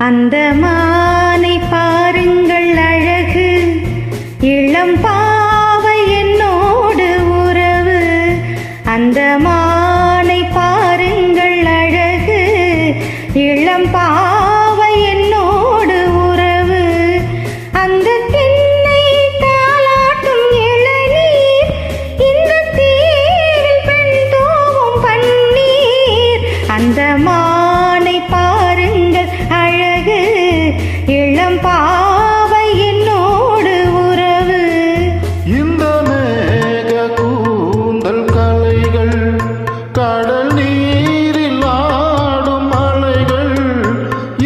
அந்த மானை பாருங்கள் அழகு, இளம் பாவை என்னோடு உறவு. அந்த மானை பாருங்கள் அழகு, இளம் பாவை என்னோடு உறவு. அந்த திண்ணை தாலாட்டும் இளநீர், இந்த தீரில் பெண் தோவும் பன்னீர். அந்த மானை பாருங்கள் அழகு, இளம் பாவை என்னோடு உறவு. இந்த மேக கூந்தல் கலைகள், கடல் நீரில் ஆடும் அலைகள்.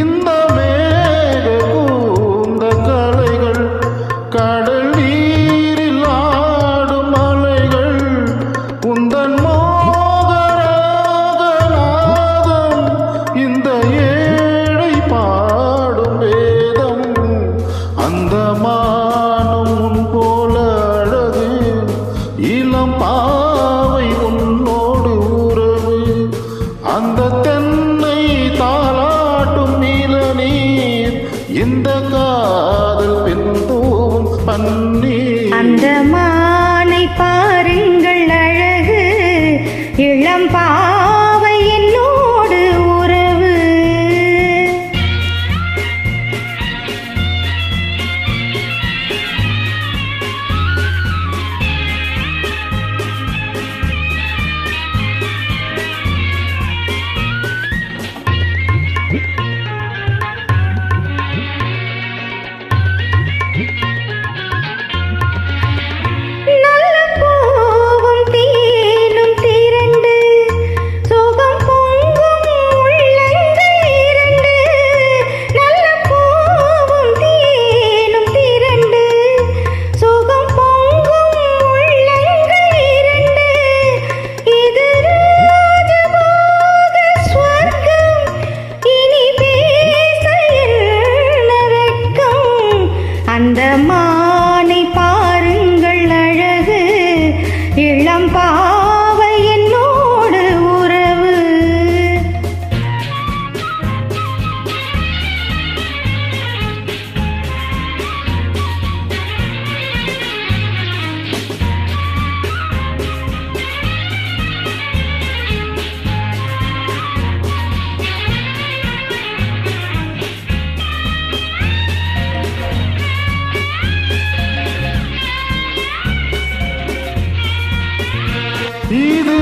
இந்த மேக கூந்தல் கலைகள், கடல் நீரில் ஆடும் அலைகள். உந்தன் மோகராகநாதம் இந்த பாடும் வேதம். அந்த மானம் உன் போல அழகு, இளம் பாவை உன்னோடு உறவு. அந்த தென்னை தாலாட்டும் இளநீர், இந்த காதல் பெண்தோவும் பன்னீர். அந்த மானை பாருங்கள் அழகு, இளம் பாவை என்னோடு உறவு. அந்த மானை பாருங்கள் அழகு, இளம் பாவை என்னோடு உறவு. இது